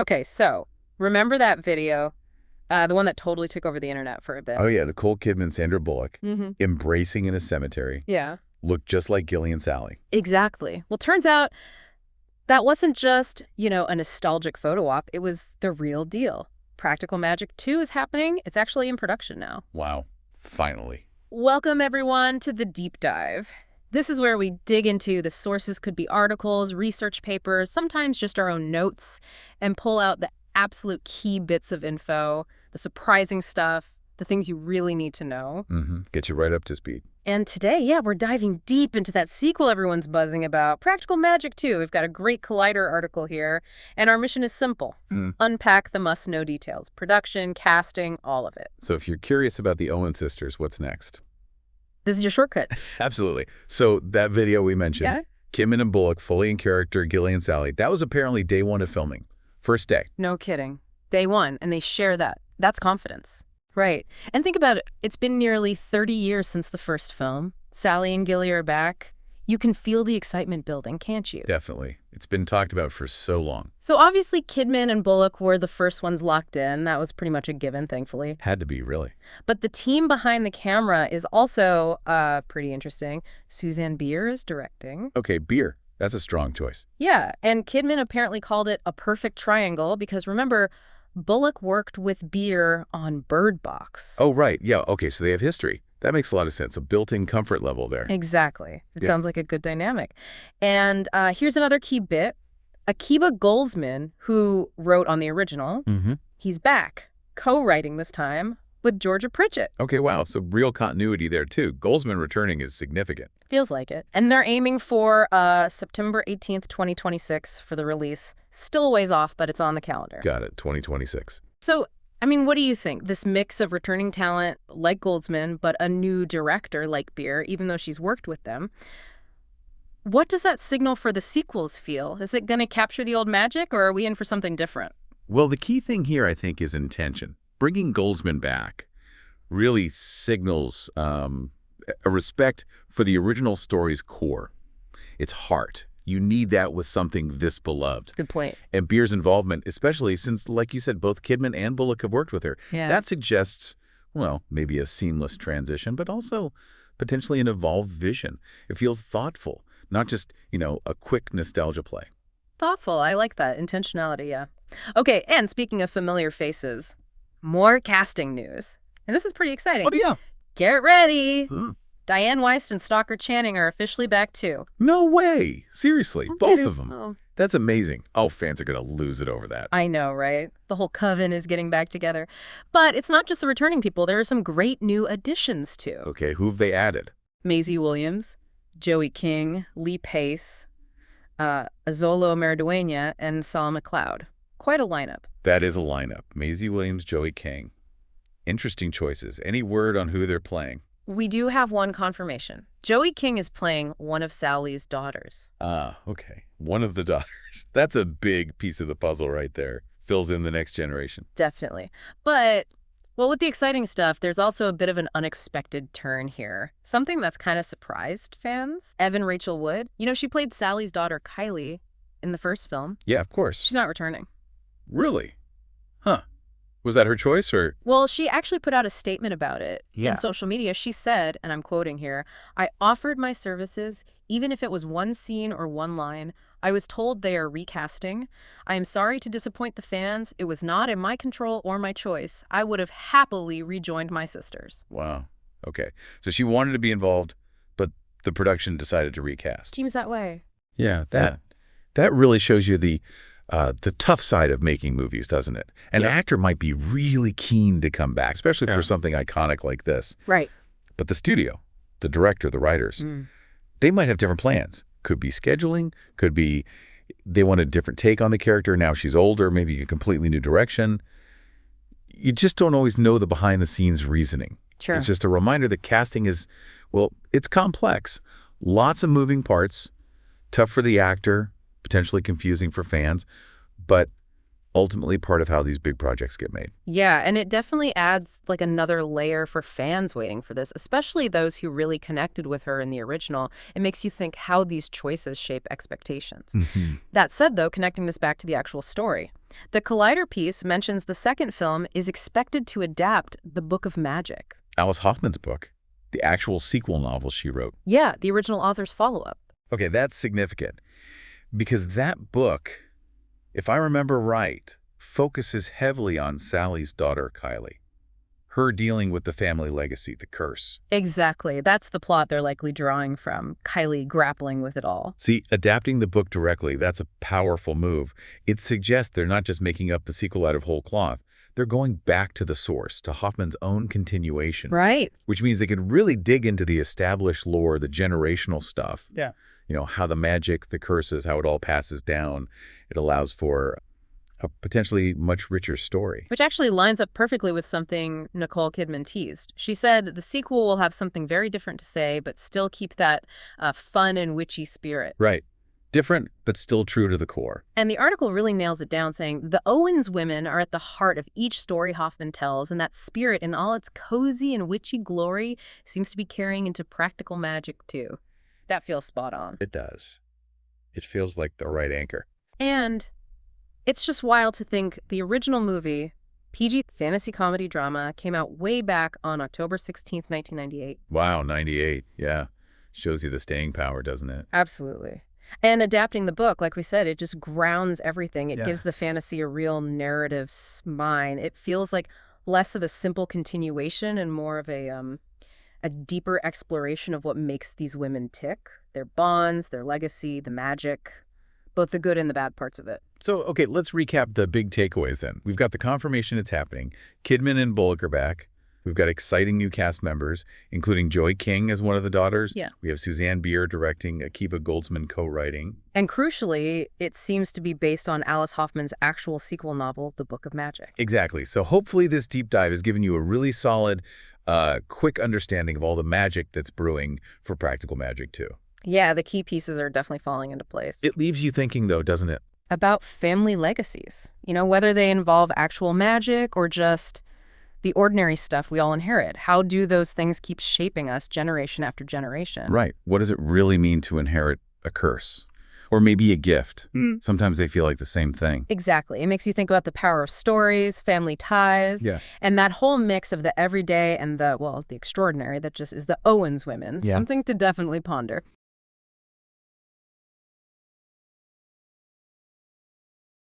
Okay, so remember that video, the one that totally took over the internet for a bit? Oh, yeah, Nicole Kidman, Sandra Bullock, Mm-hmm. embracing in a cemetery, Yeah. looked just like Gilly and Sally. Exactly. Well, turns out that wasn't just, a nostalgic photo op. It was the real deal. Practical Magic 2 is happening. It's actually in production now. Wow, finally. Welcome, everyone, to the Deep Dive. This is where we dig into the sources, could be articles, research papers, sometimes just our own notes, and pull out the absolute key bits of info, the surprising stuff, the things you really need to know. Get you right up to speed. And today, we're diving deep into that sequel everyone's buzzing about, Practical Magic 2. We've got a great Collider article here, and our mission is simple. Unpack the must-know details. Production, casting, all of it. So if you're curious about the Owens sisters, what's next? This is your shortcut. Absolutely. So that video we mentioned, Kidman and Bullock, fully in character, Gilly and Sally, that was apparently day one of filming. First day. No kidding. Day one, and they share that. That's confidence. Right. And think about it. It's been nearly 30 years since the first film. Sally and Gilly are back. You can feel the excitement building, can't you? Definitely. It's been talked about for so long. So obviously Kidman and Bullock were the first ones locked in. That was pretty much a given, thankfully. Had to be, really. But the team behind the camera is also pretty interesting. Susanne Bier is directing. Okay, Bier. That's a strong choice. Yeah, and Kidman apparently called it a perfect triangle because, remember, Bullock worked with Bier on Bird Box. Oh, right. Yeah, okay, so they have history. That makes a lot of sense. A built-in comfort level there. Exactly. It sounds like a good dynamic. And here's another key bit. Akiva Goldsman, who wrote on the original, he's back, co-writing this time with Georgia Pritchett. Okay, wow. So real continuity there, too. Goldsman returning is significant. Feels like it. And they're aiming for September 18th, 2026 for the release. Still a ways off, but it's on the calendar. Got it. 2026. So, what do you think? This mix of returning talent like Goldsman, but a new director like Bier, even though she's worked with them, what does that signal for the sequels feel? Is it going to capture the old magic, or are we in for something different? Well, the key thing here, I think, is intention. Bringing Goldsman back really signals a respect for the original story's core, its heart. You need that with something this beloved. Good point. And Bier's involvement, especially since, like you said, both Kidman and Bullock have worked with her. Yeah. That suggests, well, maybe a seamless transition, but also potentially an evolved vision. It feels thoughtful, not just, a quick nostalgia play. Thoughtful. I like that. Intentionality, yeah. Okay, and speaking of familiar faces, more casting news. And this is pretty exciting. Oh, yeah. Get ready. Diane Weist and Stalker Channing are officially back, too. No way. Seriously, both of them. Oh. That's amazing. Oh, fans are going to lose it over that. I know, right? The whole coven is getting back together. But it's not just the returning people. There are some great new additions, too. Okay, who've they added? Maisie Williams, Joey King, Lee Pace, Azolo Maridueña, and Saul McLeod. Quite a lineup. That is a lineup. Maisie Williams, Joey King. Interesting choices. Any word on who they're playing? We do have one confirmation. Joey King is playing one of Sally's daughters. Ah, okay. One of the daughters. That's a big piece of the puzzle right there. Fills in the next generation. Definitely. But, well, with the exciting stuff, there's also a bit of an unexpected turn here. Something that's kind of surprised fans. Evan Rachel Wood. She played Sally's daughter, Kylie, in the first film. Yeah, of course. She's not returning. Really? Huh. Was that her choice, or? Well, she actually put out a statement about it. Yeah. In social media. She said, and I'm quoting here, "I offered my services, even if it was one scene or one line. I was told they are recasting. I am sorry to disappoint the fans. It was not in my control or my choice. I would have happily rejoined my sisters." Wow. Okay. So she wanted to be involved, but the production decided to recast. Seems that way. Yeah, that really shows you the tough side of making movies, doesn't it? An actor might be really keen to come back, especially for something iconic like this. Right. But the studio, the director, the writers, they might have different plans. Could be scheduling, could be they want a different take on the character. Now she's older, maybe a completely new direction. You just don't always know the behind-the-scenes reasoning. Sure. It's just a reminder that casting is, well, it's complex. Lots of moving parts, tough for the actor, potentially confusing for fans, but ultimately part of how these big projects get made. Yeah, and it definitely adds like another layer for fans waiting for this, especially those who really connected with her in the original. It makes you think how these choices shape expectations. That said, though, connecting this back to the actual story, the Collider piece mentions the second film is expected to adapt The Book of Magic. Alice Hoffman's book, the actual sequel novel she wrote. Yeah, the original author's follow-up. Okay, that's significant because that book, if I remember right, focuses heavily on Sally's daughter, Kylie. Her dealing with the family legacy, the curse. Exactly. That's the plot they're likely drawing from, Kylie grappling with it all. See, adapting the book directly, that's a powerful move. It suggests they're not just making up the sequel out of whole cloth. They're going back to the source, to Hoffman's own continuation. Right. Which means they could really dig into the established lore, the generational stuff. Yeah. You know, how the magic, the curses, how it all passes down. It allows for a potentially much richer story. Which actually lines up perfectly with something Nicole Kidman teased. She said the sequel will have something very different to say, but still keep that fun and witchy spirit. Right. Different, but still true to the core. And the article really nails it down, saying the Owens women are at the heart of each story Hoffman tells, and that spirit in all its cozy and witchy glory seems to be carrying into practical magic, too. That feels spot on. It does. It feels like the right anchor. And it's just wild to think the original movie, PG fantasy comedy drama, came out way back on October 16th, 1998. Wow, 98. Yeah. Shows you the staying power, doesn't it? Absolutely. And adapting the book, like we said, it just grounds everything. It Yeah. gives the fantasy a real narrative spine. It feels like less of a simple continuation and more of a deeper exploration of what makes these women tick, their bonds, their legacy, the magic, both the good and the bad parts of it. So, okay, let's recap the big takeaways then. We've got the confirmation it's happening. Kidman and Bullock are back. We've got exciting new cast members, including Joy King as one of the daughters. Yeah. We have Susanne Bier directing, Akiva Goldsman co-writing. And crucially, it seems to be based on Alice Hoffman's actual sequel novel, The Book of Magic. Exactly. So hopefully this deep dive has given you a really solid, quick understanding of all the magic that's brewing for Practical Magic 2. Yeah, the key pieces are definitely falling into place. It leaves you thinking, though, doesn't it? About family legacies. You know, whether they involve actual magic or just the ordinary stuff we all inherit. How do those things keep shaping us generation after generation? Right. What does it really mean to inherit a curse? Or maybe a gift? Sometimes they feel like the same thing. Exactly. It makes you think about the power of stories, family ties, Yeah. and that whole mix of the everyday and the extraordinary that just is the Owens women. Yeah. Something to definitely ponder.